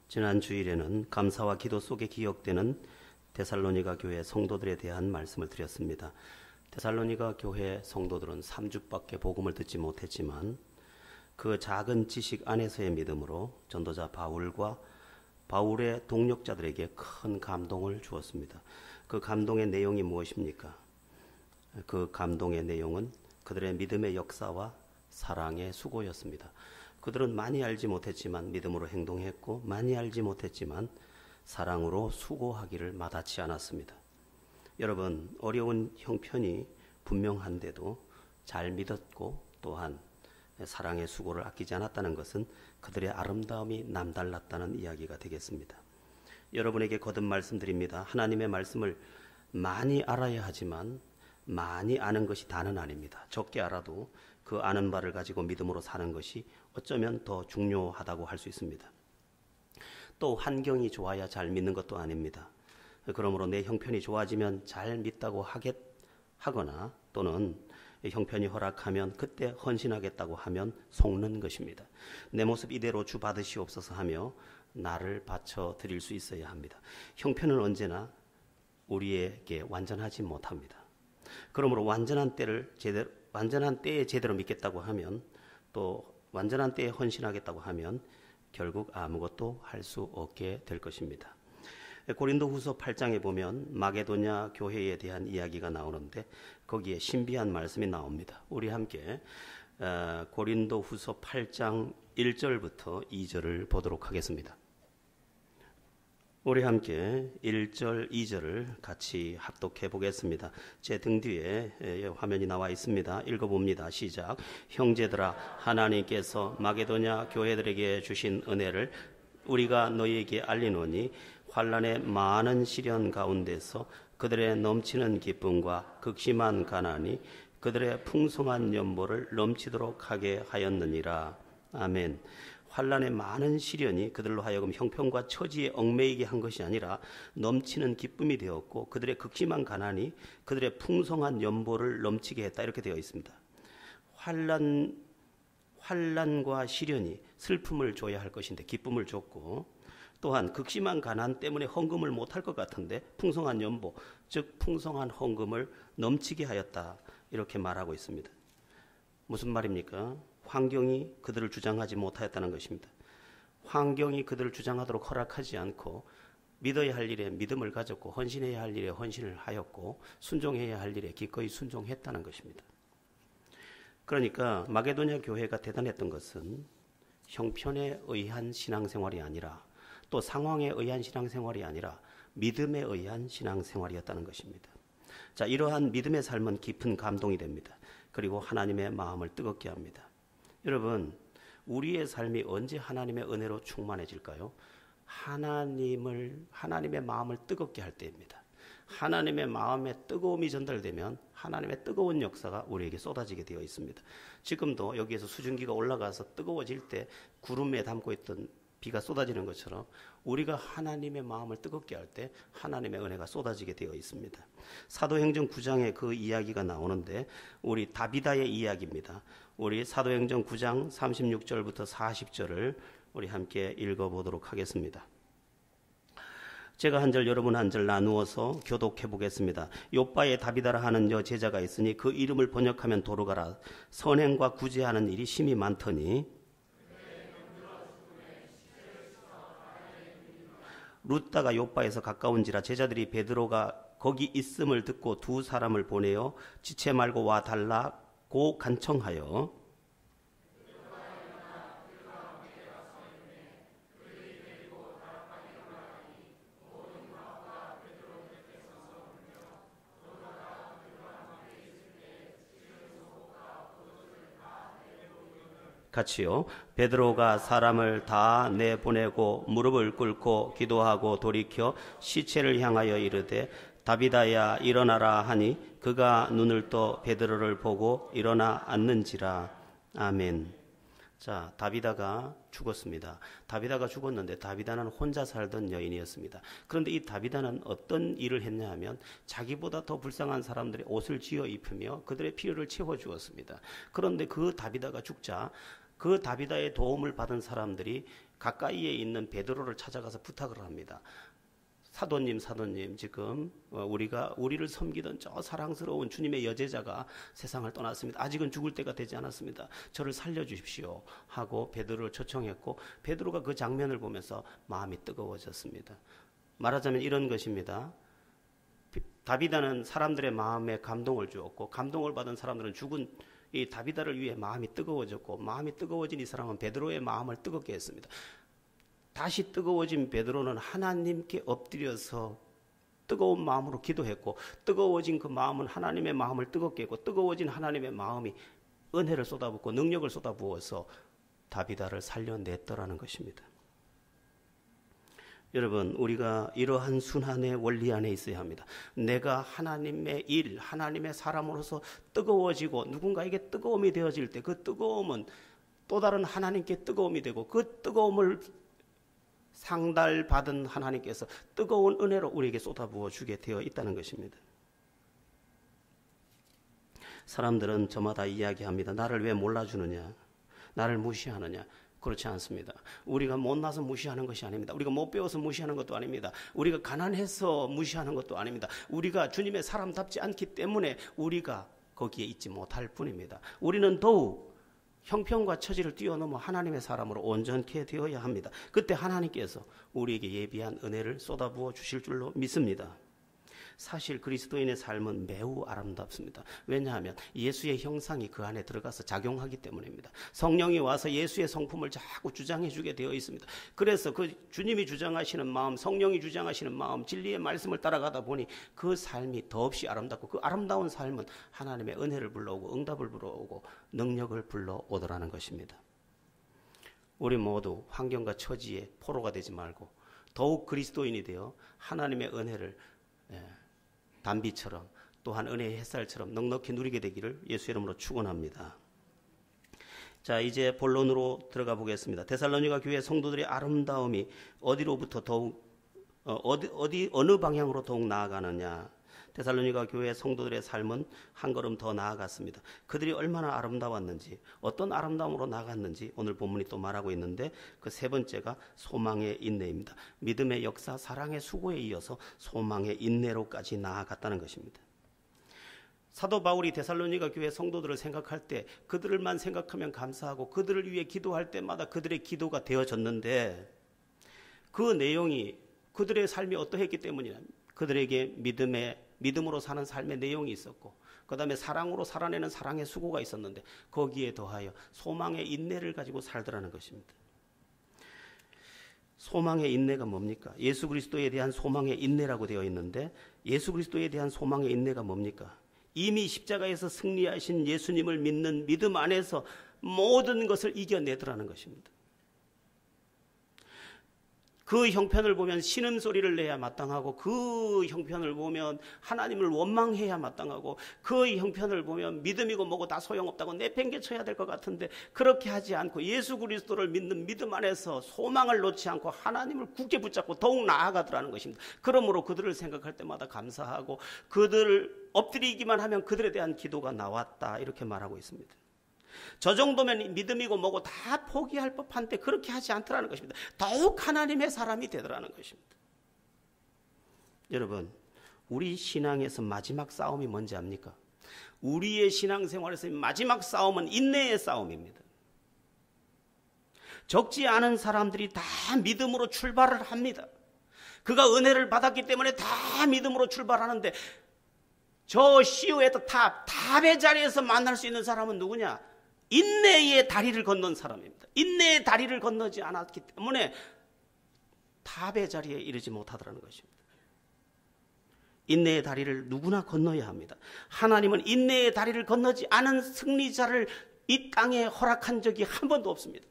지난 주일에는 감사와 기도 속에 기억되는 데살로니가 교회 성도들에 대한 말씀을 드렸습니다. 데살로니가 교회 성도들은 3주밖에 복음을 듣지 못했지만 그 작은 지식 안에서의 믿음으로 전도자 바울과 바울의 동력자들에게 큰 감동을 주었습니다. 그 감동의 내용이 무엇입니까? 그 감동의 내용은 그들의 믿음의 역사와 사랑의 수고였습니다. 그들은 많이 알지 못했지만 믿음으로 행동했고, 많이 알지 못했지만 사랑으로 수고하기를 마다치 않았습니다. 여러분, 어려운 형편이 분명한데도 잘 믿었고 또한 사랑의 수고를 아끼지 않았다는 것은 그들의 아름다움이 남달랐다는 이야기가 되겠습니다. 여러분에게 거듭 말씀드립니다. 하나님의 말씀을 많이 알아야 하지만 많이 아는 것이 다는 아닙니다. 적게 알아도 그 아는 바를 가지고 믿음으로 사는 것이 어쩌면 더 중요하다고 할 수 있습니다. 또 환경이 좋아야 잘 믿는 것도 아닙니다. 그러므로 내 형편이 좋아지면 잘 믿다고 하거나 또는 형편이 허락하면 그때 헌신하겠다고 하면 속는 것입니다. 내 모습 이대로 주 받으시옵소서 하며 나를 바쳐 드릴 수 있어야 합니다. 형편은 언제나 우리에게 완전하지 못합니다. 그러므로 완전한 때에 제대로 믿겠다고 하면, 또 완전한 때에 헌신하겠다고 하면 결국 아무것도 할 수 없게 될 것입니다. 고린도후서 8장에 보면 마게도냐 교회에 대한 이야기가 나오는데 거기에 신비한 말씀이 나옵니다. 우리 함께 고린도후서 8장 1절부터 2절을 보도록 하겠습니다. 우리 함께 1절, 2절을 같이 합독해 보겠습니다. 제 등 뒤에 화면이 나와 있습니다. 읽어봅니다. 시작. 형제들아, 하나님께서 마게도냐 교회들에게 주신 은혜를 우리가 너희에게 알리노니 환난의 많은 시련 가운데서 그들의 넘치는 기쁨과 극심한 가난이 그들의 풍성한 연보를 넘치도록 하게 하였느니라. 아멘. 환난의 많은 시련이 그들로 하여금 형편과 처지에 얽매이게 한 것이 아니라 넘치는 기쁨이 되었고 그들의 극심한 가난이 그들의 풍성한 연보를 넘치게 했다, 이렇게 되어 있습니다. 환난과 시련이 슬픔을 줘야 할 것인데 기쁨을 줬고, 또한 극심한 가난 때문에 헌금을 못할 것 같은데 풍성한 연보, 즉 풍성한 헌금을 넘치게 하였다, 이렇게 말하고 있습니다. 무슨 말입니까? 환경이 그들을 주장하지 못하였다는 것입니다. 환경이 그들을 주장하도록 허락하지 않고 믿어야 할 일에 믿음을 가졌고 헌신해야 할 일에 헌신을 하였고 순종해야 할 일에 기꺼이 순종했다는 것입니다. 그러니까 마게도냐 교회가 대단했던 것은 형편에 의한 신앙생활이 아니라, 또 상황에 의한 신앙생활이 아니라 믿음에 의한 신앙생활이었다는 것입니다. 자, 이러한 믿음의 삶은 깊은 감동이 됩니다. 그리고 하나님의 마음을 뜨겁게 합니다. 여러분, 우리의 삶이 언제 하나님의 은혜로 충만해질까요? 하나님의 마음을 뜨겁게 할 때입니다. 하나님의 마음에 뜨거움이 전달되면 하나님의 뜨거운 역사가 우리에게 쏟아지게 되어 있습니다. 지금도 여기에서 수증기가 올라가서 뜨거워질 때 구름에 담고 있던 비가 쏟아지는 것처럼 우리가 하나님의 마음을 뜨겁게 할 때 하나님의 은혜가 쏟아지게 되어 있습니다. 사도행전 9장에 그 이야기가 나오는데 우리 다비다의 이야기입니다. 우리 사도행전 9장 36절부터 40절을 우리 함께 읽어보도록 하겠습니다. 제가 한 절 여러분 한 절 나누어서 교독해 보겠습니다. 요빠에 다비다라 하는 여제자가 있으니 그 이름을 번역하면 도르가라. 선행과 구제하는 일이 심히 많더니 룻다가 요빠에서 가까운지라 제자들이 베드로가 거기 있음을 듣고 두 사람을 보내어 지체 말고 와 달라고 간청하여 같이요. 베드로가 사람을 다 내보내고 무릎을 꿇고 기도하고 돌이켜 시체를 향하여 이르되 다비다야 일어나라 하니 그가 눈을 떠 베드로를 보고 일어나 앉는지라. 아멘. 자, 다비다가 죽었습니다. 다비다가 죽었는데 다비다는 혼자 살던 여인이었습니다. 그런데 이 다비다는 어떤 일을 했냐 하면 자기보다 더 불쌍한 사람들의 옷을 쥐어 입히며 그들의 필요를 채워주었습니다. 그런데 그 다비다가 죽자 그 다비다의 도움을 받은 사람들이 가까이에 있는 베드로를 찾아가서 부탁을 합니다. 사도님, 지금 우리를 섬기던 저 사랑스러운 주님의 여제자가 세상을 떠났습니다. 아직은 죽을 때가 되지 않았습니다. 저를 살려주십시오 하고 베드로를 초청했고, 베드로가 그 장면을 보면서 마음이 뜨거워졌습니다. 말하자면 이런 것입니다. 다비다는 사람들의 마음에 감동을 주었고, 감동을 받은 사람들은 죽은 이 다비다를 위해 마음이 뜨거워졌고, 마음이 뜨거워진 이 사람은 베드로의 마음을 뜨겁게 했습니다. 다시 뜨거워진 베드로는 하나님께 엎드려서 뜨거운 마음으로 기도했고, 뜨거워진 그 마음은 하나님의 마음을 뜨겁게 했고, 뜨거워진 하나님의 마음이 은혜를 쏟아붓고 능력을 쏟아부어서 다비다를 살려냈더라는 것입니다. 여러분, 우리가 이러한 순환의 원리 안에 있어야 합니다. 내가 하나님의 일, 하나님의 사람으로서 뜨거워지고 누군가에게 뜨거움이 되어질 때 그 뜨거움은 또 다른 하나님께 뜨거움이 되고, 그 뜨거움을 상달받은 하나님께서 뜨거운 은혜로 우리에게 쏟아부어 주게 되어 있다는 것입니다. 사람들은 저마다 이야기합니다. 나를 왜 몰라주느냐, 나를 무시하느냐. 그렇지 않습니다. 우리가 못나서 무시하는 것이 아닙니다. 우리가 못 배워서 무시하는 것도 아닙니다. 우리가 가난해서 무시하는 것도 아닙니다. 우리가 주님의 사람답지 않기 때문에 우리가 거기에 있지 못할 뿐입니다. 우리는 더욱 형편과 처지를 뛰어넘어 하나님의 사람으로 온전케 되어야 합니다. 그때 하나님께서 우리에게 예비한 은혜를 쏟아부어 주실 줄로 믿습니다. 사실 그리스도인의 삶은 매우 아름답습니다. 왜냐하면 예수의 형상이 그 안에 들어가서 작용하기 때문입니다. 성령이 와서 예수의 성품을 자꾸 주장해 주게 되어 있습니다. 그래서 그 주님이 주장하시는 마음, 성령이 주장하시는 마음, 진리의 말씀을 따라가다 보니 그 삶이 더없이 아름답고, 그 아름다운 삶은 하나님의 은혜를 불러오고 응답을 불러오고 능력을 불러오더라는 것입니다. 우리 모두 환경과 처지에 포로가 되지 말고 더욱 그리스도인이 되어 하나님의 은혜를 단비처럼, 또한 은혜의 햇살처럼 넉넉히 누리게 되기를 예수 이름으로 축원합니다. 자, 이제 본론으로 들어가 보겠습니다. 데살로니가 교회 성도들의 아름다움이 어디로부터 더욱 어느 방향으로 더욱 나아가느냐. 데살로니가 교회 성도들의 삶은 한 걸음 더 나아갔습니다. 그들이 얼마나 아름다웠는지, 어떤 아름다움으로 나아갔는지 오늘 본문이 또 말하고 있는데, 그 세 번째가 소망의 인내입니다. 믿음의 역사, 사랑의 수고에 이어서 소망의 인내로까지 나아갔다는 것입니다. 사도 바울이 데살로니가 교회 성도들을 생각할 때 그들만 생각하면 감사하고 그들을 위해 기도할 때마다 그들의 기도가 되어졌는데, 그 내용이 그들의 삶이 어떠했기 때문이냐. 그들에게 믿음으로 사는 삶의 내용이 있었고, 그 다음에 사랑으로 살아내는 사랑의 수고가 있었는데, 거기에 더하여 소망의 인내를 가지고 살더라는 것입니다. 소망의 인내가 뭡니까? 예수 그리스도에 대한 소망의 인내라고 되어 있는데, 예수 그리스도에 대한 소망의 인내가 뭡니까? 이미 십자가에서 승리하신 예수님을 믿는 믿음 안에서 모든 것을 이겨내더라는 것입니다. 그 형편을 보면 신음소리를 내야 마땅하고, 그 형편을 보면 하나님을 원망해야 마땅하고, 그 형편을 보면 믿음이고 뭐고 다 소용없다고 내팽개쳐야 될 것 같은데, 그렇게 하지 않고 예수 그리스도를 믿는 믿음 안에서 소망을 놓지 않고 하나님을 굳게 붙잡고 더욱 나아가더라는 것입니다. 그러므로 그들을 생각할 때마다 감사하고, 그들을 엎드리기만 하면 그들에 대한 기도가 나왔다, 이렇게 말하고 있습니다. 저 정도면 믿음이고 뭐고 다 포기할 법한데 그렇게 하지 않더라는 것입니다. 더욱 하나님의 사람이 되더라는 것입니다. 여러분, 우리 신앙에서 마지막 싸움이 뭔지 압니까? 우리의 신앙생활에서 마지막 싸움은 인내의 싸움입니다. 적지 않은 사람들이 다 믿음으로 출발을 합니다. 그가 은혜를 받았기 때문에 다 믿음으로 출발하는데, 저 CEO의 탑의 자리에서 만날 수 있는 사람은 누구냐? 인내의 다리를 건넌 사람입니다. 인내의 다리를 건너지 않았기 때문에 탑의 자리에 이르지 못하더라는 것입니다. 인내의 다리를 누구나 건너야 합니다. 하나님은 인내의 다리를 건너지 않은 승리자를 이 땅에 허락한 적이 한 번도 없습니다.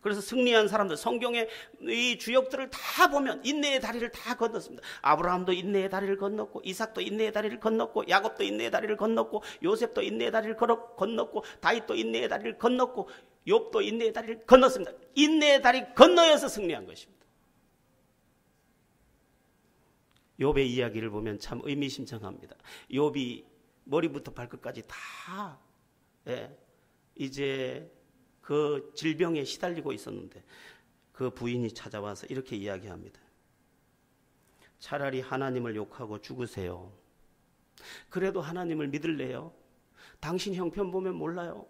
그래서 승리한 사람들, 성경의 이 주역들을 다 보면 인내의 다리를 다 건넜습니다. 아브라함도 인내의 다리를 건넜고, 이삭도 인내의 다리를 건넜고, 야곱도 인내의 다리를 건넜고, 요셉도 인내의 다리를 건넜고, 다윗도 인내의 다리를 건넜고, 욥도 인내의 다리를 건넜습니다. 인내의 다리 건너여서 승리한 것입니다. 욥의 이야기를 보면 참 의미심장합니다. 욥이 머리부터 발끝까지 다 이제 그 질병에 시달리고 있었는데 그 부인이 찾아와서 이렇게 이야기합니다. 차라리 하나님을 욕하고 죽으세요. 그래도 하나님을 믿을래요? 당신 형편 보면 몰라요.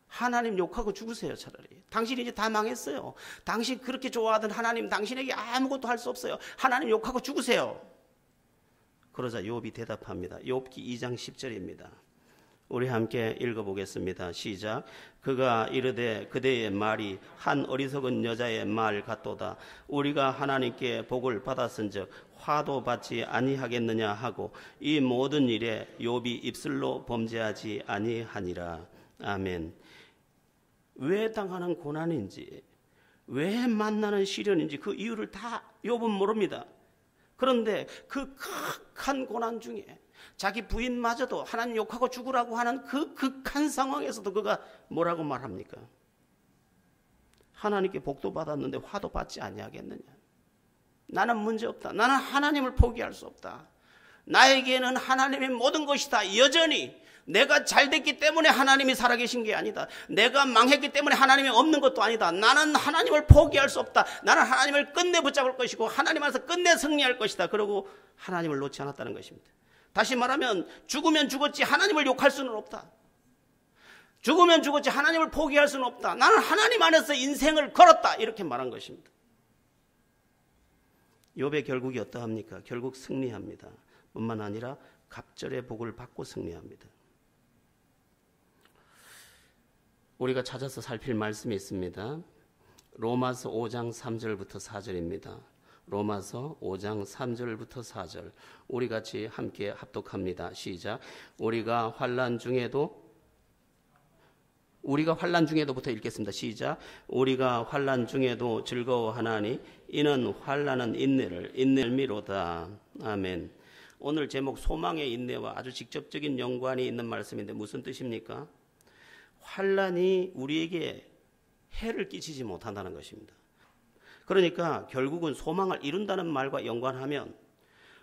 하나님 욕하고 죽으세요. 차라리. 당신이 이제 다 망했어요. 당신 그렇게 좋아하던 하나님 당신에게 아무것도 할 수 없어요. 하나님 욕하고 죽으세요. 그러자 욥이 대답합니다. 욥기 2장 10절입니다. 우리 함께 읽어보겠습니다. 시작. 그가 이르되 그대의 말이 한 어리석은 여자의 말 같도다. 우리가 하나님께 복을 받았은즉 화도 받지 아니하겠느냐 하고 이 모든 일에 욥이 입술로 범죄하지 아니하니라. 아멘. 왜 당하는 고난인지, 왜 만나는 시련인지 그 이유를 다 욥은 모릅니다. 그런데 그 극한 고난 중에 자기 부인마저도 하나님 욕하고 죽으라고 하는 그 극한 상황에서도 그가 뭐라고 말합니까? 하나님께 복도 받았는데 화도 받지 아니하겠느냐. 나는 문제없다. 나는 하나님을 포기할 수 없다. 나에게는 하나님의 모든 것이 다 여전히 내가 잘됐기 때문에 하나님이 살아계신 게 아니다. 내가 망했기 때문에 하나님이 없는 것도 아니다. 나는 하나님을 포기할 수 없다. 나는 하나님을 끝내 붙잡을 것이고 하나님 안에서 끝내 승리할 것이다. 그러고 하나님을 놓지 않았다는 것입니다. 다시 말하면 죽으면 죽었지 하나님을 욕할 수는 없다. 죽으면 죽었지 하나님을 포기할 수는 없다. 나는 하나님 안에서 인생을 걸었다. 이렇게 말한 것입니다. 욥의 결국이 어떠합니까? 결국 승리합니다. 뿐만 아니라 갑절의 복을 받고 승리합니다. 우리가 찾아서 살필 말씀이 있습니다. 로마서 5장 3절부터 4절입니다. 로마서 5장 3절부터 4절 우리 같이 함께 합독합니다. 시작. 우리가 환난 중에도부터 읽겠습니다. 시작. 우리가 환난 중에도 즐거워하나니 이는 환난은 인내를 인내미로다. 아멘. 오늘 제목 소망의 인내와 아주 직접적인 연관이 있는 말씀인데 무슨 뜻입니까? 환난이 우리에게 해를 끼치지 못한다는 것입니다. 그러니까 결국은 소망을 이룬다는 말과 연관하면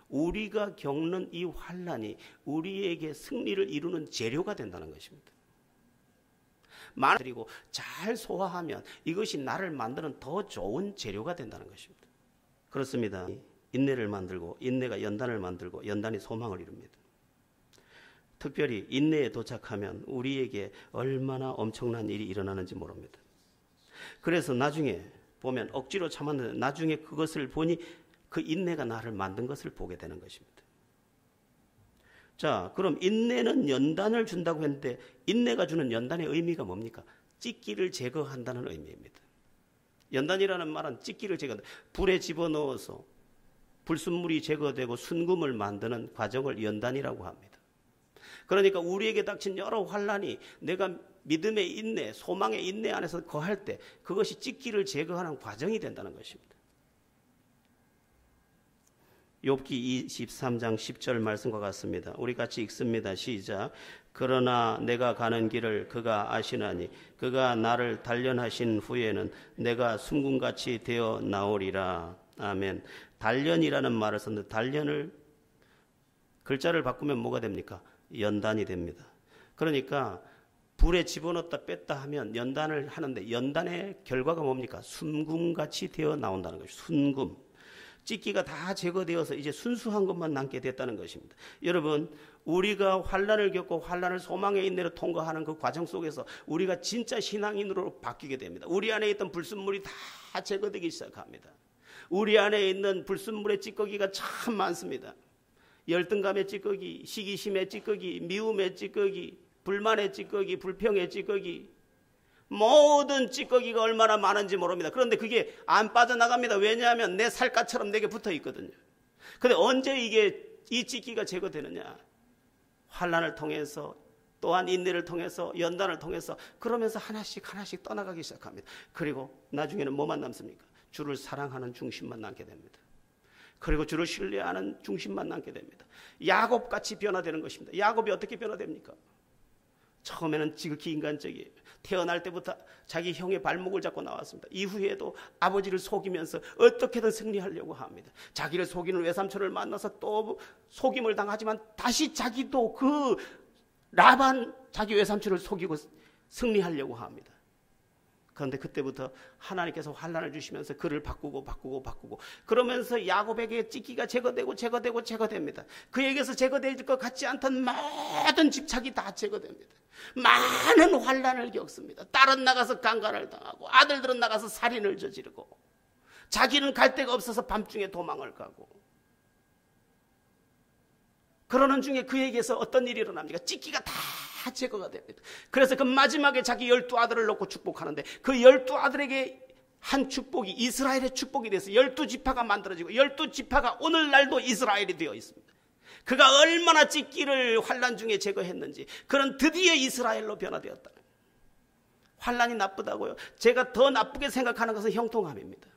우리가 겪는 이 환난이 우리에게 승리를 이루는 재료가 된다는 것입니다. 말을 드리고 잘 소화하면 이것이 나를 만드는 더 좋은 재료가 된다는 것입니다. 그렇습니다. 인내를 만들고 인내가 연단을 만들고 연단이 소망을 이룹니다. 특별히 인내에 도착하면 우리에게 얼마나 엄청난 일이 일어나는지 모릅니다. 그래서 나중에 보면 억지로 참았는데 나중에 그것을 보니 그 인내가 나를 만든 것을 보게 되는 것입니다. 자, 그럼 인내는 연단을 준다고 했는데 인내가 주는 연단의 의미가 뭡니까? 찌기를 제거한다는 의미입니다. 연단이라는 말은 찌기를 제거한다. 불에 집어넣어서 불순물이 제거되고 순금을 만드는 과정을 연단이라고 합니다. 그러니까 우리에게 닥친 여러 환난이 내가 믿음의 인내, 소망의 인내 안에서 거할 때 그것이 찌기를 제거하는 과정이 된다는 것입니다. 욥기 23장 10절 말씀과 같습니다. 우리 같이 읽습니다. 시작. 그러나 내가 가는 길을 그가 아시나니 그가 나를 단련하신 후에는 내가 숨군같이 되어 나오리라. 아멘. 단련이라는 말을 썼는데 단련을 글자를 바꾸면 뭐가 됩니까? 연단이 됩니다. 그러니까 불에 집어넣었다 뺐다 하면 연단을 하는데 연단의 결과가 뭡니까? 순금같이 되어 나온다는 것이죠. 순금. 찌기가 다 제거되어서 이제 순수한 것만 남게 됐다는 것입니다. 여러분, 우리가 환난을 겪고 환난을 소망의 인내로 통과하는 그 과정 속에서 우리가 진짜 신앙인으로 바뀌게 됩니다. 우리 안에 있던 불순물이 다 제거되기 시작합니다. 우리 안에 있는 불순물의 찌꺼기가 참 많습니다. 열등감의 찌꺼기, 시기심의 찌꺼기, 미움의 찌꺼기, 불만의 찌꺼기, 불평의 찌꺼기, 모든 찌꺼기가 얼마나 많은지 모릅니다. 그런데 그게 안 빠져나갑니다. 왜냐하면 내 살갗처럼 내게 붙어 있거든요. 그런데 언제 이 찌꺼기가 제거되느냐? 환난을 통해서, 또한 인내를 통해서, 연단을 통해서, 그러면서 하나씩 떠나가기 시작합니다. 그리고 나중에는 뭐만 남습니까? 주를 사랑하는 중심만 남게 됩니다. 그리고 주를 신뢰하는 중심만 남게 됩니다. 야곱같이 변화되는 것입니다. 야곱이 어떻게 변화됩니까? 처음에는 지극히 인간적이에요. 태어날 때부터 자기 형의 발목을 잡고 나왔습니다. 이후에도 아버지를 속이면서 어떻게든 승리하려고 합니다. 자기를 속이는 외삼촌을 만나서 또 속임을 당하지만 다시 자기도 그 라반 자기 외삼촌을 속이고 승리하려고 합니다. 그런데 그때부터 하나님께서 환난을 주시면서 그를 바꾸고 그러면서 야곱에게 찢기가 제거됩니다. 그에게서 제거될 것 같지 않던 모든 집착이 다 제거됩니다. 많은 환난을 겪습니다. 딸은 나가서 강간을 당하고 아들들은 나가서 살인을 저지르고 자기는 갈 데가 없어서 밤중에 도망을 가고 그러는 중에 그에게서 어떤 일이 일어납니까? 찢기가 다 제거가 됩니다. 그래서 그 마지막에 자기 12아들을 놓고 축복하는데 그 12아들에게 한 축복이 이스라엘의 축복이 돼서 12지파가 만들어지고 12지파가 오늘날도 이스라엘이 되어 있습니다. 그가 얼마나 찢기를 환난 중에 제거했는지 그는 드디어 이스라엘로 변화되었다. 환난이 나쁘다고요? 제가 더 나쁘게 생각하는 것은 형통함입니다.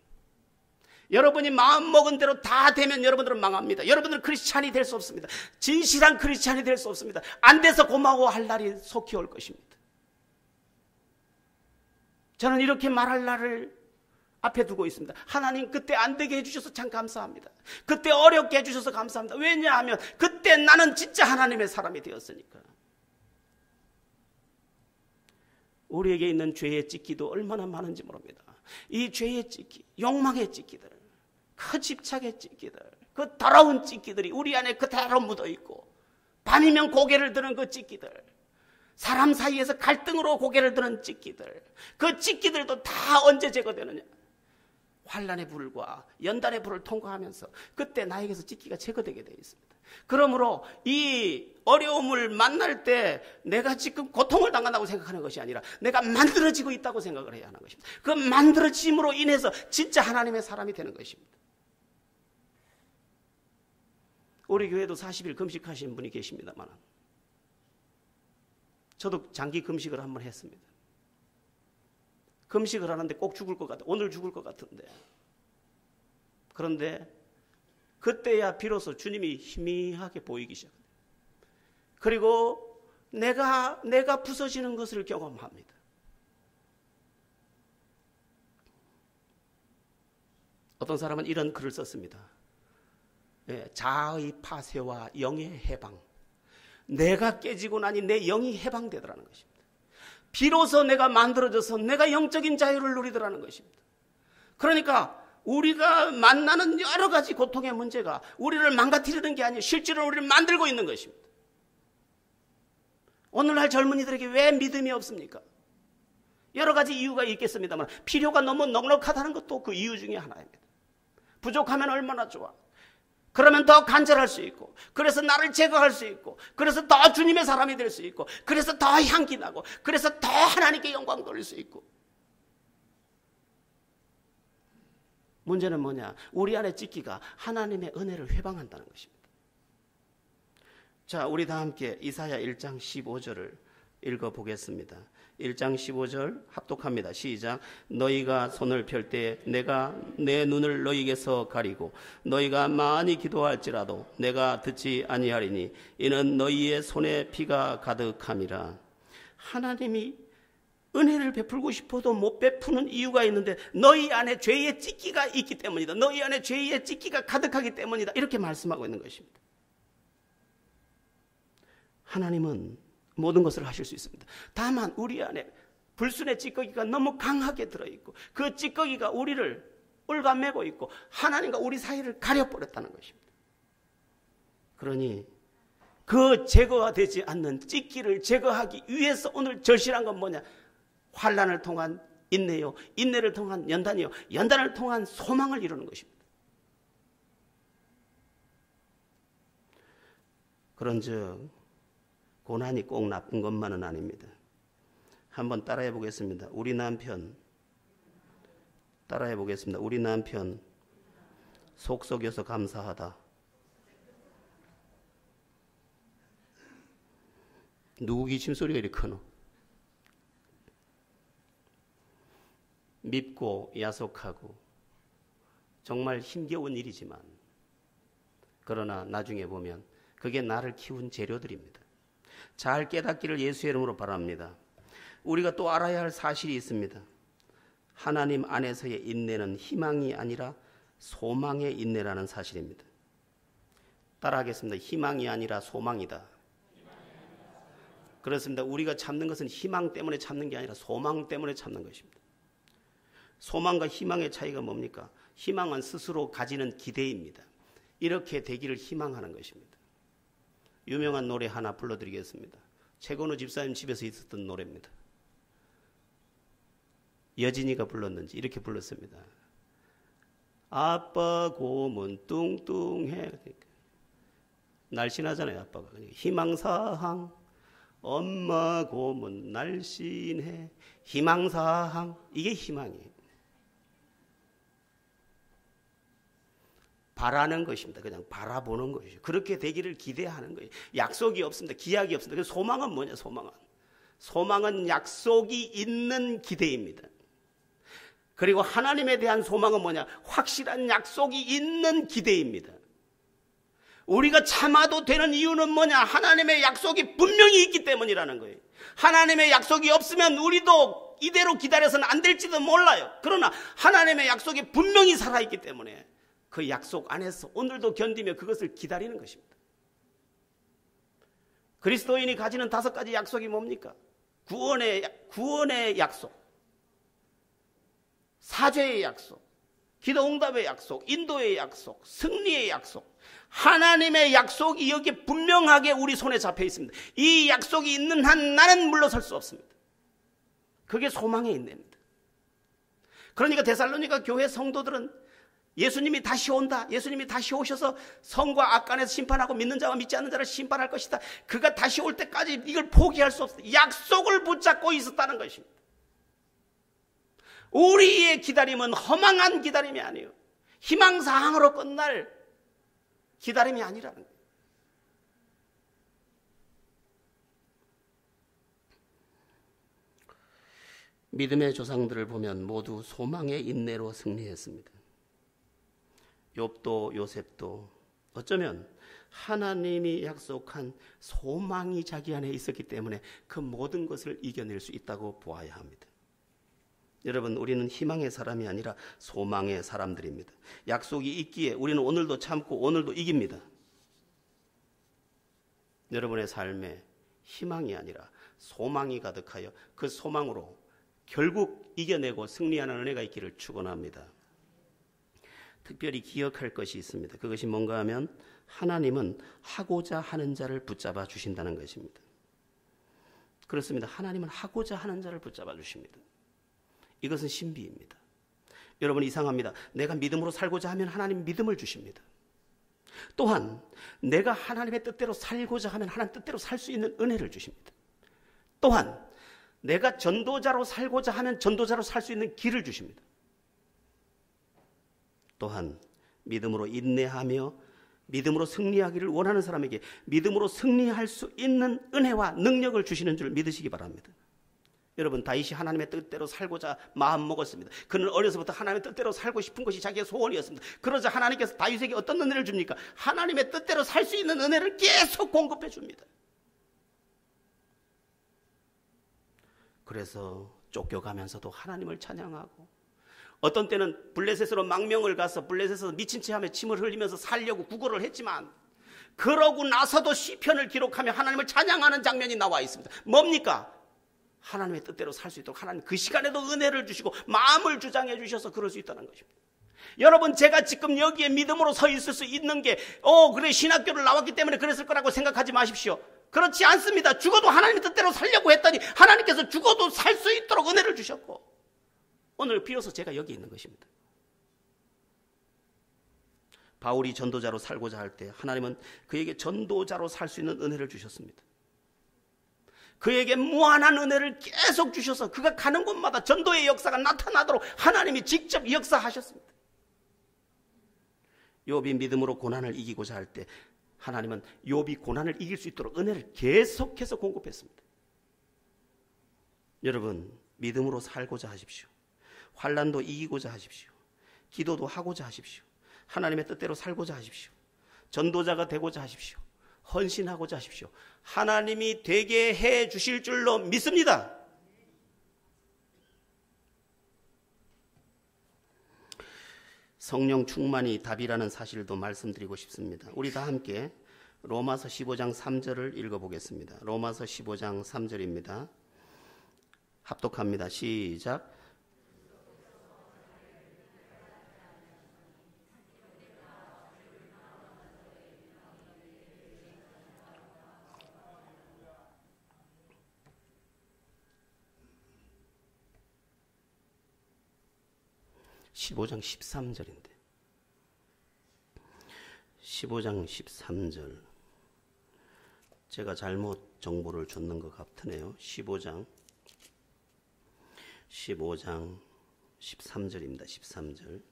여러분이 마음먹은 대로 다 되면 여러분들은 망합니다. 여러분들은 크리스찬이 될 수 없습니다. 진실한 크리스찬이 될 수 없습니다. 안 돼서 고마워할 날이 속히 올 것입니다. 저는 이렇게 말할 날을 앞에 두고 있습니다. 하나님 그때 안 되게 해주셔서 참 감사합니다. 그때 어렵게 해주셔서 감사합니다. 왜냐하면 그때 나는 진짜 하나님의 사람이 되었으니까. 우리에게 있는 죄의 찢기도 얼마나 많은지 모릅니다. 이 죄의 찢기, 욕망의 찢기들, 그 집착의 찢기들, 그 더러운 찢기들이 우리 안에 그대로 묻어있고 밤이면 고개를 드는 그 찢기들, 사람 사이에서 갈등으로 고개를 드는 찢기들, 그 찢기들도 다 언제 제거되느냐? 환난의 불과 연단의 불을 통과하면서 그때 나에게서 찢기가 제거되게 되어 있습니다. 그러므로 이 어려움을 만날 때 내가 지금 고통을 당한다고 생각하는 것이 아니라 내가 만들어지고 있다고 생각을 해야 하는 것입니다. 그 만들어짐으로 인해서 진짜 하나님의 사람이 되는 것입니다. 우리 교회도 40일 금식하신 분이 계십니다만 저도 장기 금식을 한번 했습니다. 금식을 하는데 꼭 죽을 것 같아. 오늘 죽을 것 같은데. 그런데 그때야 비로소 주님이 희미하게 보이기 시작합니다. 그리고 내가 부서지는 것을 경험합니다. 어떤 사람은 이런 글을 썼습니다. 자아의 파쇄와 영의 해방. 내가 깨지고 나니 내 영이 해방되더라는 것입니다. 비로소 내가 만들어져서 내가 영적인 자유를 누리더라는 것입니다. 그러니까 우리가 만나는 여러 가지 고통의 문제가 우리를 망가뜨리는 게 아니에요. 실제로 우리를 만들고 있는 것입니다. 오늘날 젊은이들에게 왜 믿음이 없습니까? 여러 가지 이유가 있겠습니다만 필요가 너무 넉넉하다는 것도 그 이유 중에 하나입니다. 부족하면 얼마나 좋아. 그러면 더 간절할 수 있고, 그래서 나를 제거할 수 있고, 그래서 더 주님의 사람이 될 수 있고, 그래서 더 향기 나고, 그래서 더 하나님께 영광 돌릴 수 있고. 문제는 뭐냐? 우리 안에 찢기가 하나님의 은혜를 회방한다는 것입니다. 자, 우리 다 함께 이사야 1장 15절을 읽어보겠습니다. 1장 15절 합독합니다. 시작. 너희가 손을 펼 때 내가 내 눈을 너희에게서 가리고 너희가 많이 기도할지라도 내가 듣지 아니하리니 이는 너희의 손에 피가 가득함이라. 하나님이 은혜를 베풀고 싶어도 못 베푸는 이유가 있는데 너희 안에 죄의 찢기가 있기 때문이다. 너희 안에 죄의 찢기가 가득하기 때문이다. 이렇게 말씀하고 있는 것입니다. 하나님은 모든 것을 하실 수 있습니다. 다만 우리 안에 불순의 찌꺼기가 너무 강하게 들어있고 그 찌꺼기가 우리를 올가매고 있고 하나님과 우리 사이를 가려버렸다는 것입니다. 그러니 그 제거가 되지 않는 찌기를 제거하기 위해서 오늘 절실한 건 뭐냐? 환난을 통한 인내요, 인내를 통한 연단이요, 연단을 통한 소망을 이루는 것입니다. 그런즉 고난이 꼭 나쁜 것만은 아닙니다. 한번 따라해 보겠습니다. 우리 남편 따라해 보겠습니다. 우리 남편 속 썩여서 감사하다. 누구 기침소리가 이렇게 크노? 밉고 야속하고 정말 힘겨운 일이지만 그러나 나중에 보면 그게 나를 키운 재료들입니다. 잘 깨닫기를 예수의 이름으로 바랍니다. 우리가 또 알아야 할 사실이 있습니다. 하나님 안에서의 인내는 희망이 아니라 소망의 인내라는 사실입니다. 따라하겠습니다. 희망이 아니라 소망이다. 그렇습니다. 우리가 참는 것은 희망 때문에 참는 게 아니라 소망 때문에 참는 것입니다. 소망과 희망의 차이가 뭡니까? 희망은 스스로 가지는 기대입니다. 이렇게 되기를 희망하는 것입니다. 유명한 노래 하나 불러드리겠습니다. 최건우 집사님 집에서 있었던 노래입니다. 여진이가 불렀는지 이렇게 불렀습니다. 아빠 고문 뚱뚱해. 날씬하잖아요, 아빠가. 희망사항. 엄마 고문 날씬해. 희망사항. 이게 희망이에요. 바라는 것입니다. 그냥 바라보는 것이죠. 그렇게 되기를 기대하는 거예요. 약속이 없습니다. 기약이 없습니다. 소망은 뭐냐? 소망은 약속이 있는 기대입니다. 그리고 하나님에 대한 소망은 뭐냐? 확실한 약속이 있는 기대입니다. 우리가 참아도 되는 이유는 뭐냐? 하나님의 약속이 분명히 있기 때문이라는 거예요. 하나님의 약속이 없으면 우리도 이대로 기다려서는 안 될지도 몰라요. 그러나 하나님의 약속이 분명히 살아있기 때문에 그 약속 안에서 오늘도 견디며 그것을 기다리는 것입니다. 그리스도인이 가지는 5가지 약속이 뭡니까? 구원의 약속, 사죄의 약속, 기도응답의 약속, 인도의 약속, 승리의 약속. 하나님의 약속이 여기에 분명하게 우리 손에 잡혀 있습니다. 이 약속이 있는 한 나는 물러설 수 없습니다. 그게 소망의 인내입니다. 그러니까 데살로니가 교회 성도들은 예수님이 다시 온다. 예수님이 다시 오셔서 성과 악 안에서 심판하고 믿는 자와 믿지 않는 자를 심판할 것이다. 그가 다시 올 때까지 이걸 포기할 수 없다. 약속을 붙잡고 있었다는 것입니다. 우리의 기다림은 허망한 기다림이 아니에요. 희망사항으로 끝날 기다림이 아니라는 거예요. 믿음의 조상들을 보면 모두 소망의 인내로 승리했습니다. 욥도 요셉도 어쩌면 하나님이 약속한 소망이 자기 안에 있었기 때문에 그 모든 것을 이겨낼 수 있다고 보아야 합니다. 여러분, 우리는 희망의 사람이 아니라 소망의 사람들입니다. 약속이 있기에 우리는 오늘도 참고 오늘도 이깁니다. 여러분의 삶에 희망이 아니라 소망이 가득하여 그 소망으로 결국 이겨내고 승리하는 은혜가 있기를 축원합니다. 특별히 기억할 것이 있습니다. 그것이 뭔가 하면 하나님은 하고자 하는 자를 붙잡아 주신다는 것입니다. 그렇습니다. 하나님은 하고자 하는 자를 붙잡아 주십니다. 이것은 신비입니다. 여러분, 이상합니다. 내가 믿음으로 살고자 하면 하나님 믿음을 주십니다. 또한 내가 하나님의 뜻대로 살고자 하면 하나님 뜻대로 살 수 있는 은혜를 주십니다. 또한 내가 전도자로 살고자 하면 전도자로 살 수 있는 길을 주십니다. 또한 믿음으로 인내하며 믿음으로 승리하기를 원하는 사람에게 믿음으로 승리할 수 있는 은혜와 능력을 주시는 줄 믿으시기 바랍니다. 여러분, 다윗이 하나님의 뜻대로 살고자 마음먹었습니다. 그는 어려서부터 하나님의 뜻대로 살고 싶은 것이 자기의 소원이었습니다. 그러자 하나님께서 다윗에게 어떤 은혜를 줍니까? 하나님의 뜻대로 살 수 있는 은혜를 계속 공급해 줍니다. 그래서 쫓겨가면서도 하나님을 찬양하고, 어떤 때는 블레셋으로 망명을 가서 블레셋에서 미친 체하며 침을 흘리면서 살려고 구걸을 했지만, 그러고 나서도 시편을 기록하며 하나님을 찬양하는 장면이 나와 있습니다. 뭡니까? 하나님의 뜻대로 살 수 있도록 하나님 그 시간에도 은혜를 주시고 마음을 주장해 주셔서 그럴 수 있다는 것입니다. 여러분, 제가 지금 여기에 믿음으로 서 있을 수 있는 게 그래 신학교를 나왔기 때문에 그랬을 거라고 생각하지 마십시오. 그렇지 않습니다. 죽어도 하나님의 뜻대로 살려고 했더니 하나님께서 죽어도 살 수 있도록 은혜를 주셨고, 오늘 비로소 제가 여기 있는 것입니다. 바울이 전도자로 살고자 할 때 하나님은 그에게 전도자로 살 수 있는 은혜를 주셨습니다. 그에게 무한한 은혜를 계속 주셔서 그가 가는 곳마다 전도의 역사가 나타나도록 하나님이 직접 역사하셨습니다. 욥이 믿음으로 고난을 이기고자 할 때 하나님은 욥이 고난을 이길 수 있도록 은혜를 계속해서 공급했습니다. 여러분, 믿음으로 살고자 하십시오. 환난도 이기고자 하십시오. 기도도 하고자 하십시오. 하나님의 뜻대로 살고자 하십시오. 전도자가 되고자 하십시오. 헌신하고자 하십시오. 하나님이 되게 해 주실 줄로 믿습니다. 성령 충만이 답이라는 사실도 말씀드리고 싶습니다. 우리 다 함께 로마서 15장 3절을 읽어보겠습니다. 로마서 15장 3절입니다. 합독합니다. 시작. (15장 13절인데) 15장 13절 제가 잘못 정보를 줬는 것 같으네요. 15장 13절입니다. 13절.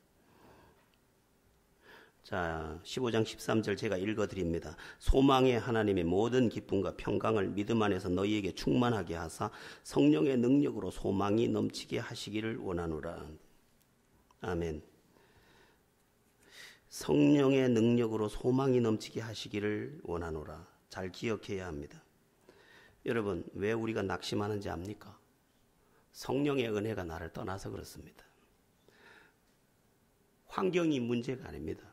자, 15장 13절 제가 읽어드립니다. 소망의 하나님의 모든 기쁨과 평강을 믿음 안에서 너희에게 충만하게 하사 성령의 능력으로 소망이 넘치게 하시기를 원하노라. 아멘. 성령의 능력으로 소망이 넘치게 하시기를 원하노라. 잘 기억해야 합니다. 여러분, 왜 우리가 낙심하는지 압니까? 성령의 은혜가 나를 떠나서 그렇습니다. 환경이 문제가 아닙니다.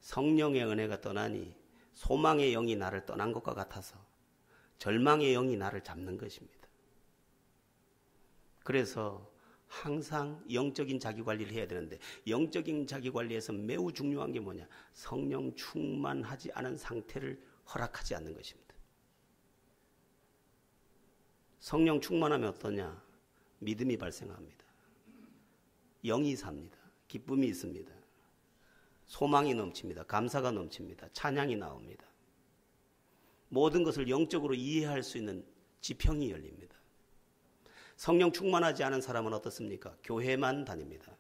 성령의 은혜가 떠나니 소망의 영이 나를 떠난 것과 같아서 절망의 영이 나를 잡는 것입니다. 그래서 항상 영적인 자기관리를 해야 되는데 영적인 자기관리에서 매우 중요한 게 뭐냐? 성령 충만하지 않은 상태를 허락하지 않는 것입니다. 성령 충만하면 어떠냐? 믿음이 발생합니다. 영이 삽니다. 기쁨이 있습니다. 소망이 넘칩니다. 감사가 넘칩니다. 찬양이 나옵니다. 모든 것을 영적으로 이해할 수 있는 지평이 열립니다. 성령 충만하지 않은 사람은 어떻습니까? 교회만 다닙니다.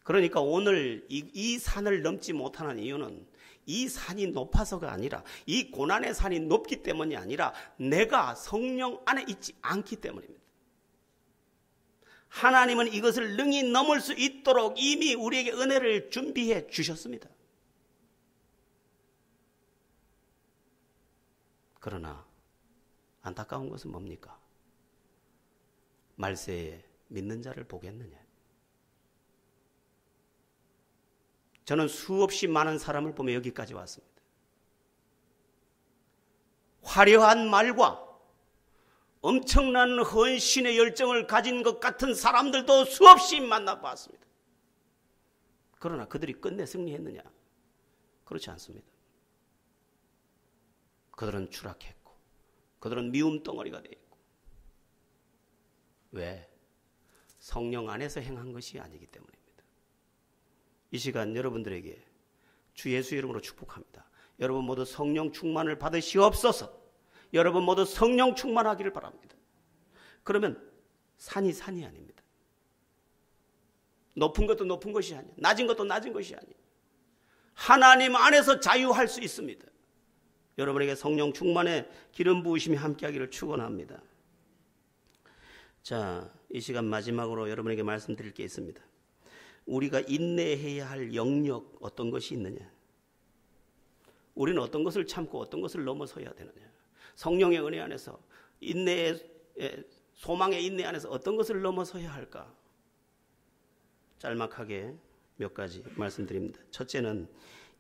그러니까 오늘 이 산을 넘지 못하는 이유는 이 산이 높아서가 아니라 이 고난의 산이 높기 때문이 아니라 내가 성령 안에 있지 않기 때문입니다. 하나님은 이것을 능히 넘을 수 있도록 이미 우리에게 은혜를 준비해 주셨습니다. 그러나 안타까운 것은 뭡니까? 말세에 믿는 자를 보겠느냐? 저는 수없이 많은 사람을 보며 여기까지 왔습니다. 화려한 말과 엄청난 헌신의 열정을 가진 것 같은 사람들도 수없이 만나봤습니다. 그러나 그들이 끝내 승리했느냐? 그렇지 않습니다. 그들은 추락했고 그들은 미움 덩어리가 되어 있고. 왜? 성령 안에서 행한 것이 아니기 때문입니다. 이 시간 여러분들에게 주 예수 이름으로 축복합니다. 여러분 모두 성령 충만을 받으시옵소서. 여러분 모두 성령 충만하기를 바랍니다. 그러면 산이 산이 아닙니다. 높은 것도 높은 것이 아니에요. 낮은 것도 낮은 것이 아니에요. 하나님 안에서 자유할 수 있습니다. 여러분에게 성령 충만의 기름 부으심이 함께하기를 축원합니다. 자, 이 시간 마지막으로 여러분에게 말씀드릴 게 있습니다. 우리가 인내해야 할 영역 어떤 것이 있느냐? 우리는 어떤 것을 참고 어떤 것을 넘어서야 되느냐? 성령의 은혜 안에서 소망의 인내 안에서 어떤 것을 넘어서야 할까? 짤막하게 몇 가지 말씀드립니다. 첫째는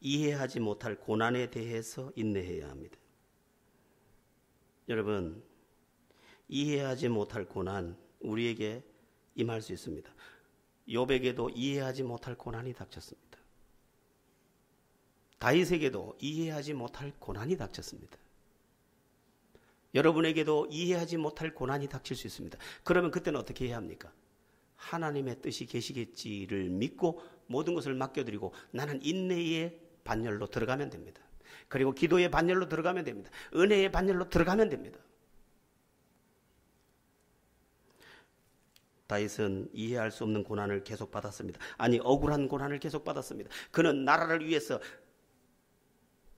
이해하지 못할 고난에 대해서 인내해야 합니다. 여러분, 이해하지 못할 고난 우리에게 임할 수 있습니다. 욥에게도 이해하지 못할 고난이 닥쳤습니다. 다윗에게도 이해하지 못할 고난이 닥쳤습니다. 여러분에게도 이해하지 못할 고난이 닥칠 수 있습니다. 그러면 그때는 어떻게 해야 합니까? 하나님의 뜻이 계시겠지를 믿고 모든 것을 맡겨드리고 나는 인내의 반열로 들어가면 됩니다. 그리고 기도의 반열로 들어가면 됩니다. 은혜의 반열로 들어가면 됩니다. 다윗은 이해할 수 없는 고난을 계속 받았습니다. 아니, 억울한 고난을 계속 받았습니다. 그는 나라를 위해서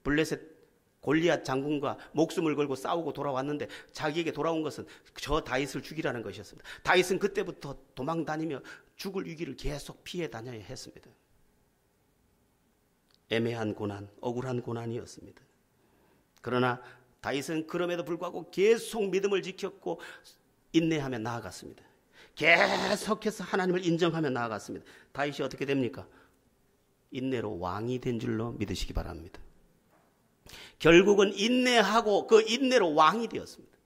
블레셋 골리앗 장군과 목숨을 걸고 싸우고 돌아왔는데 자기에게 돌아온 것은 저 다윗을 죽이라는 것이었습니다. 다윗은 그때부터 도망 다니며 죽을 위기를 계속 피해 다녀야 했습니다. 애매한 고난, 억울한 고난이었습니다. 그러나 다윗은 그럼에도 불구하고 계속 믿음을 지켰고 인내하며 나아갔습니다. 계속해서 하나님을 인정하며 나아갔습니다. 다윗이 어떻게 됩니까? 인내로 왕이 된 줄로 믿으시기 바랍니다. 결국은 인내하고 그 인내로 왕이 되었습니다.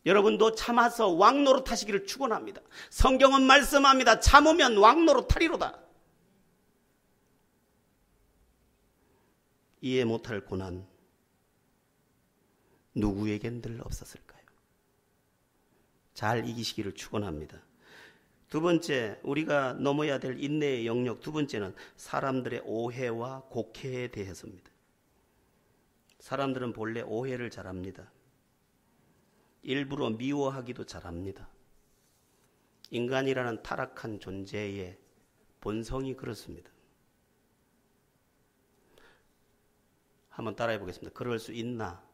여러분도 참아서 왕노릇 하시기를 축원합니다. 성경은 말씀합니다. 참으면 왕노릇 하리로다. 이해 못할 고난 누구에겐들 없었을까요? 잘 이기시기를 축원합니다. 두 번째, 우리가 넘어야 될 인내의 영역 두 번째는 사람들의 오해와 곡해에 대해서입니다. 사람들은 본래 오해를 잘합니다. 일부러 미워하기도 잘합니다. 인간이라는 타락한 존재의 본성이 그렇습니다. 한번 따라해 보겠습니다. 그럴 수 있나?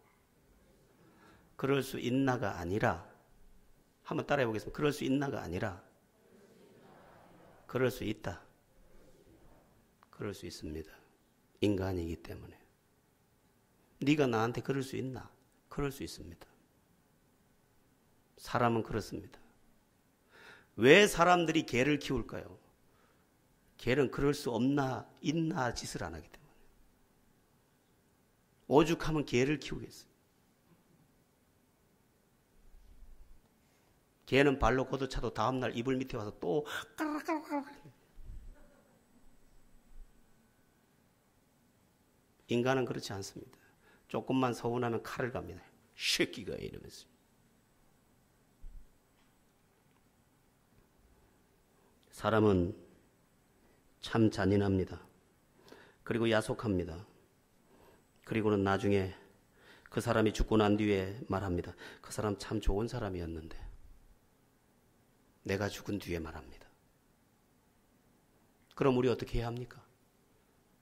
그럴 수 있나가 아니라, 한번 따라해 보겠습니다. 그럴 수 있나가 아니라 그럴 수 있다. 그럴 수 있습니다. 인간이기 때문에. 네가 나한테 그럴 수 있나? 그럴 수 있습니다. 사람은 그렇습니다. 왜 사람들이 개를 키울까요? 개는 그럴 수 없나 있나 짓을 안 하기 때문에. 오죽하면 개를 키우겠어요. 개는 발로 걷어차도 다음날 이불 밑에 와서 또 까락까락. 인간은 그렇지 않습니다. 조금만 서운하면 칼을 갑니다. 새끼가 이러면서. 사람은 참 잔인합니다. 그리고 야속합니다. 그리고는 나중에 그 사람이 죽고 난 뒤에 말합니다. 그 사람 참 좋은 사람이었는데. 내가 죽은 뒤에 말합니다. 그럼 우리 어떻게 해야 합니까?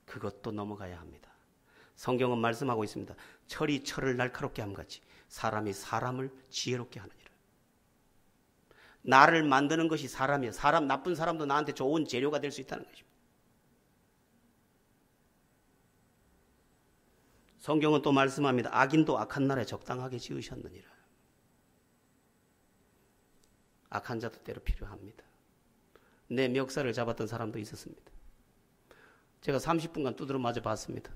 그것도 넘어가야 합니다. 성경은 말씀하고 있습니다. 철이 철을 날카롭게 함같이 사람이 사람을 지혜롭게 하느니라. 나를 만드는 것이 사람이에요. 나쁜 사람도 나한테 좋은 재료가 될 수 있다는 것입니다. 성경은 또 말씀합니다. 악인도 악한 날에 적당하게 지으셨느니라. 악한 자도 때로 필요합니다. 내 멱살을 잡았던 사람도 있었습니다. 제가 30분간 두드러 맞아 봤습니다.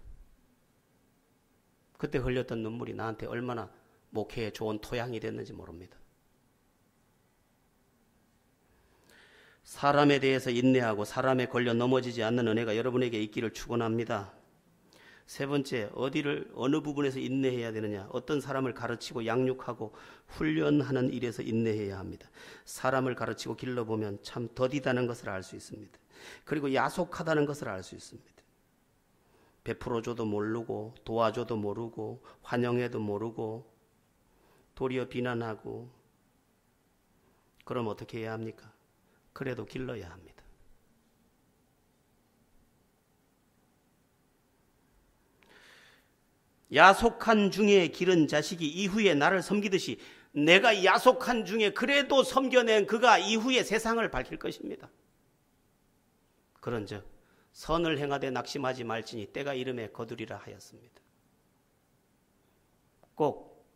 그때 흘렸던 눈물이 나한테 얼마나 목회에 좋은 토양이 됐는지 모릅니다. 사람에 대해서 인내하고 사람에 걸려 넘어지지 않는 은혜가 여러분에게 있기를 축원합니다. 세 번째, 어느 부분에서 인내해야 되느냐? 어떤 사람을 가르치고 양육하고 훈련하는 일에서 인내해야 합니다. 사람을 가르치고 길러보면 참 더디다는 것을 알 수 있습니다. 그리고 야속하다는 것을 알 수 있습니다. 베풀어줘도 모르고 도와줘도 모르고 환영해도 모르고 도리어 비난하고, 그럼 어떻게 해야 합니까? 그래도 길러야 합니다. 야속한 중에 기른 자식이 이후에 나를 섬기듯이 내가 야속한 중에 그래도 섬겨낸 그가 이후에 세상을 밝힐 것입니다. 그런즉 선을 행하되 낙심하지 말지니 때가 이름에 거두리라 하였습니다. 꼭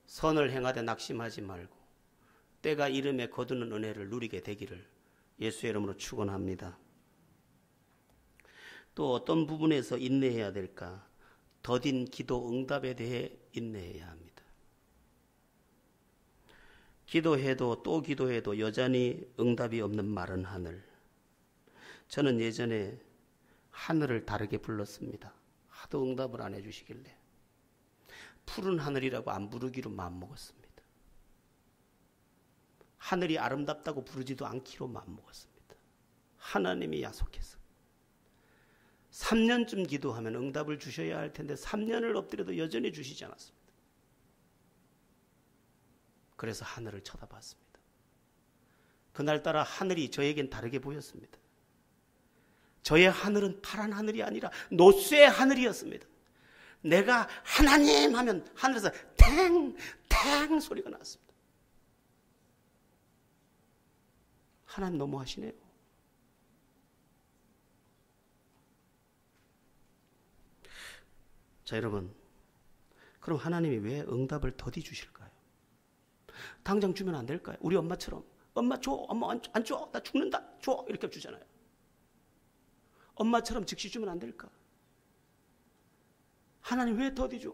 선을 행하되 낙심하지 말고 때가 이름에 거두는 은혜를 누리게 되기를 예수의 이름으로 축원합니다. 또 어떤 부분에서 인내해야 될까? 더딘 기도 응답에 대해 인내해야 합니다. 기도해도 또 기도해도 여전히 응답이 없는 마른 하늘. 저는 예전에 하늘을 다르게 불렀습니다. 하도 응답을 안 해주시길래 푸른 하늘이라고 안 부르기로 마음먹었습니다. 하늘이 아름답다고 부르지도 않기로 마음먹었습니다. 하나님이 야속해서 3년쯤 기도하면 응답을 주셔야 할 텐데 3년을 엎드려도 여전히 주시지 않았습니다. 그래서 하늘을 쳐다봤습니다. 그날따라 하늘이 저에겐 다르게 보였습니다. 저의 하늘은 파란 하늘이 아니라 노쇠 하늘이었습니다. 내가 하나님 하면 하늘에서 탱탱 소리가 났습니다. 하나님 너무하시네요. 자, 여러분, 그럼 하나님이 왜 응답을 더디 주실까요? 당장 주면 안 될까요? 우리 엄마처럼 엄마 줘, 엄마 안 줘, 나 죽는다, 줘, 이렇게 주잖아요. 엄마처럼 즉시 주면 안 될까? 하나님 왜 더디 줘?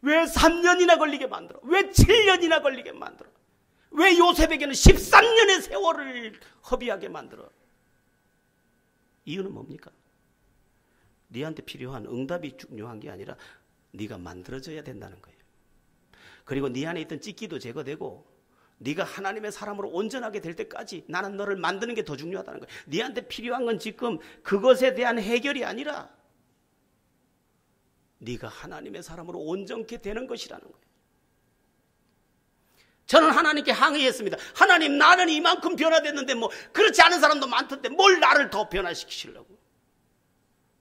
왜 3년이나 걸리게 만들어? 왜 7년이나 걸리게 만들어? 왜 요셉에게는 13년의 세월을 허비하게 만들어? 이유는 뭡니까? 네한테 필요한 응답이 중요한 게 아니라 네가 만들어져야 된다는 거예요. 그리고 네 안에 있던 찢기도 제거되고 네가 하나님의 사람으로 온전하게 될 때까지 나는 너를 만드는 게 더 중요하다는 거예요. 네한테 필요한 건 지금 그것에 대한 해결이 아니라 네가 하나님의 사람으로 온전케 되는 것이라는 거예요. 저는 하나님께 항의했습니다. 하나님, 나는 이만큼 변화됐는데 뭐 그렇지 않은 사람도 많던데 뭘 나를 더 변화시키시려고.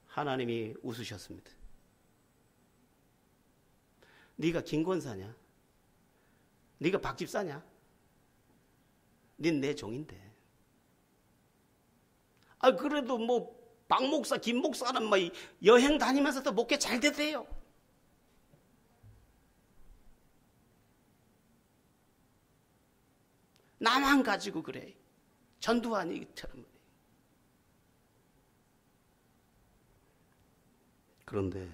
하나님이 웃으셨습니다. 네가 김권사냐? 네가 박집사냐? 넌 내 종인데. 그래도 뭐 박목사, 김목사는 뭐 여행 다니면서도 목회 잘 됐대요. 나만 가지고 그래. 전두환이처럼. 그런데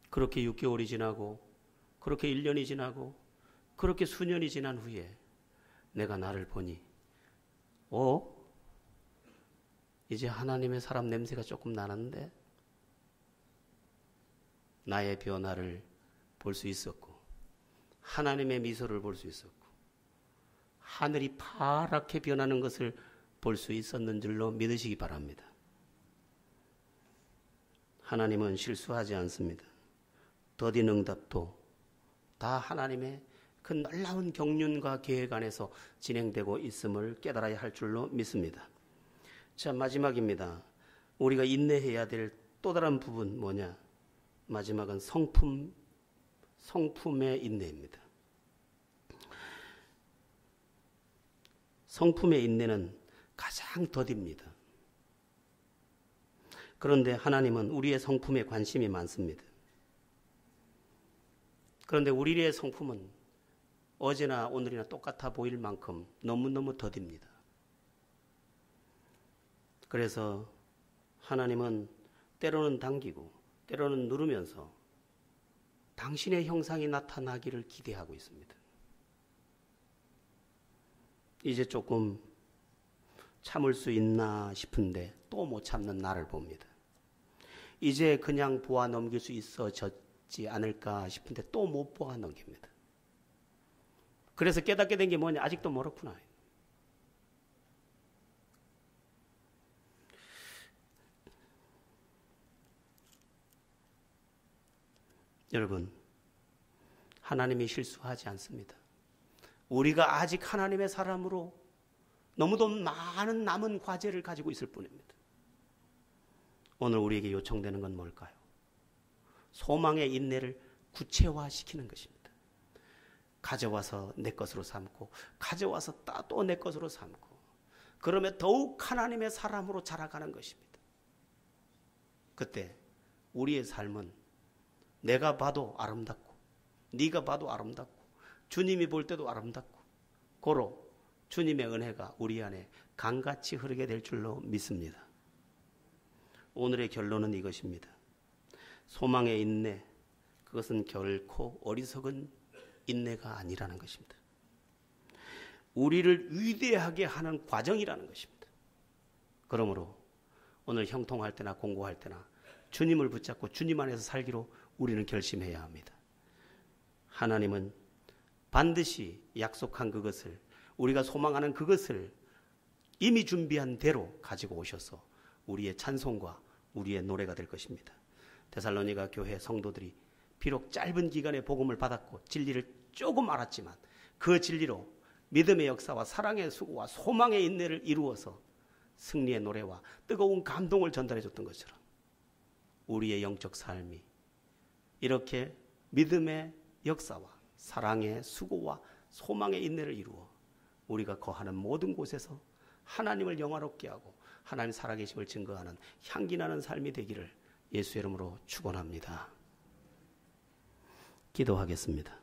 그렇게 6개월이 지나고 그렇게 1년이 지나고 그렇게 수년이 지난 후에 내가 나를 보니 이제 하나님의 사람 냄새가 조금 나는데 나의 변화를 볼 수 있었고 하나님의 미소를 볼 수 있었고 하늘이 파랗게 변하는 것을 볼 수 있었는 줄로 믿으시기 바랍니다. 하나님은 실수하지 않습니다. 더딘 응답도 다 하나님의 그 놀라운 경륜과 계획 안에서 진행되고 있음을 깨달아야 할 줄로 믿습니다. 자, 마지막입니다. 우리가 인내해야 될 또 다른 부분 뭐냐? 마지막은 성품의 인내입니다. 성품의 인내는 가장 더딥니다. 그런데 하나님은 우리의 성품에 관심이 많습니다. 그런데 우리의 성품은 어제나 오늘이나 똑같아 보일 만큼 너무너무 더딥니다. 그래서 하나님은 때로는 당기고 때로는 누르면서 당신의 형상이 나타나기를 기대하고 있습니다. 이제 조금 참을 수 있나 싶은데 또 못 참는 나를 봅니다. 이제 그냥 보아 넘길 수 있어졌지 않을까 싶은데 또 못 보아 넘깁니다. 그래서 깨닫게 된 게 뭐냐? 아직도 멀었구나. 여러분, 하나님이 실수하지 않습니다. 우리가 아직 하나님의 사람으로 너무도 많은 남은 과제를 가지고 있을 뿐입니다. 오늘 우리에게 요청되는 건 뭘까요? 소망의 인내를 구체화시키는 것입니다. 가져와서 내 것으로 삼고 가져와서 또 내 것으로 삼고 그러면 더욱 하나님의 사람으로 자라가는 것입니다. 그때 우리의 삶은 내가 봐도 아름답고 네가 봐도 아름답고 주님이 볼 때도 아름답고 고로 주님의 은혜가 우리 안에 강같이 흐르게 될 줄로 믿습니다. 오늘의 결론은 이것입니다. 소망의 인내, 그것은 결코 어리석은 인내가 아니라는 것입니다. 우리를 위대하게 하는 과정이라는 것입니다. 그러므로 오늘 형통할 때나 공고할 때나 주님을 붙잡고 주님 안에서 살기로 우리는 결심해야 합니다. 하나님은 반드시 약속한 그것을, 우리가 소망하는 그것을 이미 준비한 대로 가지고 오셔서 우리의 찬송과 우리의 노래가 될 것입니다. 데살로니가 교회 성도들이 비록 짧은 기간에 복음을 받았고 진리를 조금 알았지만 그 진리로 믿음의 역사와 사랑의 수고와 소망의 인내를 이루어서 승리의 노래와 뜨거운 감동을 전달해 줬던 것처럼 우리의 영적 삶이 이렇게 믿음의 역사와 사랑의 수고와 소망의 인내를 이루어 우리가 거하는 모든 곳에서 하나님을 영화롭게 하고 하나님 살아계심을 증거하는 향기나는 삶이 되기를 예수의 이름으로 축원합니다. 기도하겠습니다.